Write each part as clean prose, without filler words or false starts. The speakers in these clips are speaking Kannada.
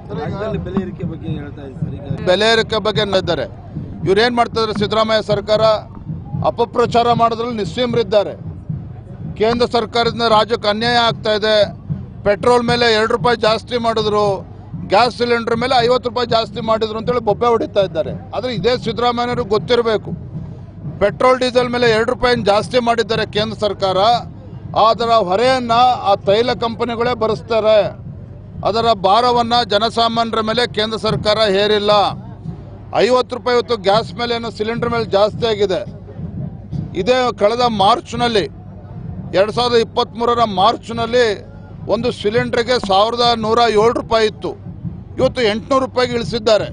ಬೆಲೆ ಏರಿಕೆ ಬಗ್ಗೆ ಹೇಳ್ತಾ ಇದ್ದಾರೆ. ಬೆಲೆ ಏರಿಕೆ ಬಗ್ಗೆ ಇದ್ದಾರೆ. ಇವ್ರು ಏನು ಮಾಡ್ತಿದ್ದಾರೆ? ಸಿದ್ದರಾಮಯ್ಯ ಸರ್ಕಾರ ಅಪಪ್ರಚಾರ ಮಾಡೋದ್ರಲ್ಲಿ ನಿಸ್ಸೀಮರಿದ್ದಾರೆ. ಕೇಂದ್ರ ಸರ್ಕಾರದಿಂದ ರಾಜ್ಯಕ್ಕೆ ಅನ್ಯಾಯ ಆಗ್ತಾ ಇದೆ. ಪೆಟ್ರೋಲ್ ಮೇಲೆ 2 ರೂಪಾಯಿ ಜಾಸ್ತಿ ಮಾಡಿದ್ರು, ಗ್ಯಾಸ್ ಸಿಲಿಂಡರ್ ಮೇಲೆ 50 ರೂಪಾಯಿ ಜಾಸ್ತಿ ಮಾಡಿದ್ರು ಅಂತೇಳಿ ಬೊಬ್ಬೆ ಹೊಡಿತಾ ಇದ್ದಾರೆ. ಆದರೆ ಇದೇ ಸಿದ್ದರಾಮಯ್ಯವ್ರಿಗೆ ಗೊತ್ತಿರಬೇಕು, ಪೆಟ್ರೋಲ್ ಡೀಸೆಲ್ ಮೇಲೆ 2 ರೂಪಾಯಿ ಜಾಸ್ತಿ ಮಾಡಿದ್ದಾರೆ ಕೇಂದ್ರ ಸರ್ಕಾರ. ಅದರ ಹೊರೆಯನ್ನು ಆ ತೈಲ ಕಂಪನಿಗಳೇ ಭರಿಸ್ತಾರೆ. ಅದರ ಭಾರವನ್ನು ಜನಸಾಮಾನ್ಯರ ಮೇಲೆ ಕೇಂದ್ರ ಸರ್ಕಾರ ಹೇರಿಲ್ಲ. 50 ರೂಪಾಯಿ ಇವತ್ತು ಗ್ಯಾಸ್ ಮೇಲೆ ಏನೋ ಸಿಲಿಂಡರ್ ಮೇಲೆ ಜಾಸ್ತಿ ಆಗಿದೆ. ಇದೇ ಕಳೆದ ಮಾರ್ಚ್ನಲ್ಲಿ 2023ರ ಮಾರ್ಚ್ನಲ್ಲಿ ಒಂದು ಸಿಲಿಂಡರ್ಗೆ 1107 ರೂಪಾಯಿ ಇತ್ತು. ಇವತ್ತು 800 ರೂಪಾಯಿಗೆ ಇಳಿಸಿದ್ದಾರೆ.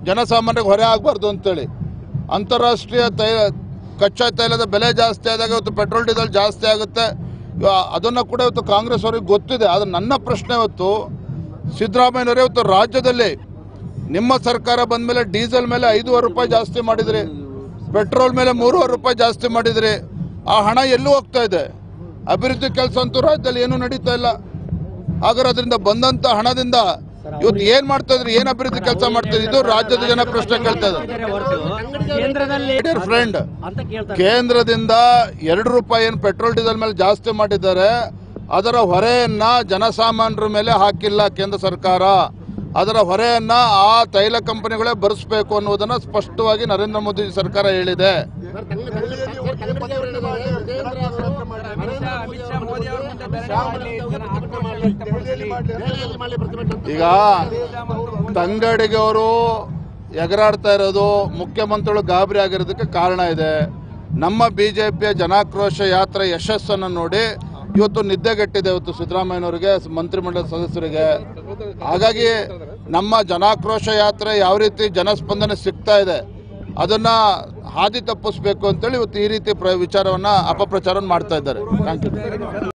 ಜನಸಾಮಾನ್ಯರಿಗೆ ಹೊರೆ ಆಗಬಾರ್ದು ಅಂತೇಳಿ ಅಂತಾರಾಷ್ಟ್ರೀಯ ಕಚ್ಚಾ ತೈಲದ ಬೆಲೆ ಜಾಸ್ತಿ ಆದಾಗ ಇವತ್ತು ಪೆಟ್ರೋಲ್ ಡೀಸೆಲ್ ಜಾಸ್ತಿ ಆಗುತ್ತೆ. ಅದನ್ನು ಕೂಡ ಇವತ್ತು ಕಾಂಗ್ರೆಸ್ ಅವರಿಗೆ ಗೊತ್ತಿದೆ. ಆದರೆ ನನ್ನ ಪ್ರಶ್ನೆ ಇವತ್ತು ಸಿದ್ದರಾಮಯ್ಯನವರೇ, ಇವತ್ತು ರಾಜ್ಯದಲ್ಲಿ ನಿಮ್ಮ ಸರ್ಕಾರ ಬಂದ ಮೇಲೆ ಡೀಸೆಲ್ ಮೇಲೆ 5.5 ರೂಪಾಯಿ ಜಾಸ್ತಿ ಮಾಡಿದ್ರಿ, ಪೆಟ್ರೋಲ್ ಮೇಲೆ 3.5 ರೂಪಾಯಿ ಜಾಸ್ತಿ ಮಾಡಿದ್ರಿ. ಆ ಹಣ ಎಲ್ಲೂ ಹೋಗ್ತಾ ಇದೆ? ಅಭಿವೃದ್ಧಿ ಕೆಲಸ ಅಂತೂ ರಾಜ್ಯದಲ್ಲಿ ಏನೂ ನಡೀತಾ ಇಲ್ಲ. ಹಾಗಾದ್ರೆ ಅದರಿಂದ ಬಂದಂತ ಹಣದಿಂದ ಇವತ್ತು ಏನ್ ಮಾಡ್ತಾ ಇದ್ರಿ? ಏನ್ ಅಭಿವೃದ್ಧಿ ಕೆಲಸ ಮಾಡ್ತಾ ಇದ್ರಿ? ಇದು ರಾಜ್ಯದ ಜನ ಪ್ರಶ್ನೆ ಕೇಳ್ತಾ ಇದ್ದಾರೆ. ಫ್ರೆಂಡ್, ಕೇಂದ್ರದಿಂದ 2 ರೂಪಾಯಿ ಏನು ಪೆಟ್ರೋಲ್ ಡೀಸೆಲ್ ಮೇಲೆ ಜಾಸ್ತಿ ಮಾಡಿದ್ದಾರೆ, ಅದರ ಹೊರೆಯನ್ನ ಜನಸಾಮಾನ್ಯರ ಮೇಲೆ ಹಾಕಿಲ್ಲ ಕೇಂದ್ರ ಸರ್ಕಾರ. ಅದರ ಹೊರೆಯನ್ನ ಆ ತೈಲ ಕಂಪನಿಗಳೇ ಭರಿಸಬೇಕು ಅನ್ನೋದನ್ನ ಸ್ಪಷ್ಟವಾಗಿ ನರೇಂದ್ರ ಮೋದಿ ಸರ್ಕಾರ ಹೇಳಿದೆ. ಈಗ ತಂಗಡಿಗೆ ಅವರು ಎಗರಾಡ್ತಾ ಇರೋದು, ಮುಖ್ಯಮಂತ್ರಿಗಳು ಗಾಬರಿ ಆಗಿರೋದಕ್ಕೆ ಕಾರಣ ಇದೆ. ನಮ್ಮ ಬಿಜೆಪಿಯ ಜನಾಕ್ರೋಶ ಯಾತ್ರೆ ಯಶಸ್ಸನ್ನು ನೋಡಿ ಇವತ್ತು ನಿದ್ದೆಗೆಟ್ಟಿದೆ ಇವತ್ತು ಸಿದ್ದರಾಮಯ್ಯನವರಿಗೆ, ಮಂತ್ರಿಮಂಡಲ ಸದಸ್ಯರಿಗೆ. ಹಾಗಾಗಿ ನಮ್ಮ ಜನಾಕ್ರೋಶ ಯಾತ್ರೆ ಯಾವ ರೀತಿ ಜನಸ್ಪಂದನೆ ಸಿಗ್ತಾ ಇದೆ ಅದನ್ನ ಹಾದಿ ತಪ್ಪಿಸ್ಬೇಕು ಅಂತೇಳಿ ಇವತ್ತು ಈ ರೀತಿ ವಿಚಾರವನ್ನ ಅಪಪ್ರಚಾರ ಮಾಡ್ತಾ ಇದ್ದಾರೆ. Thank you.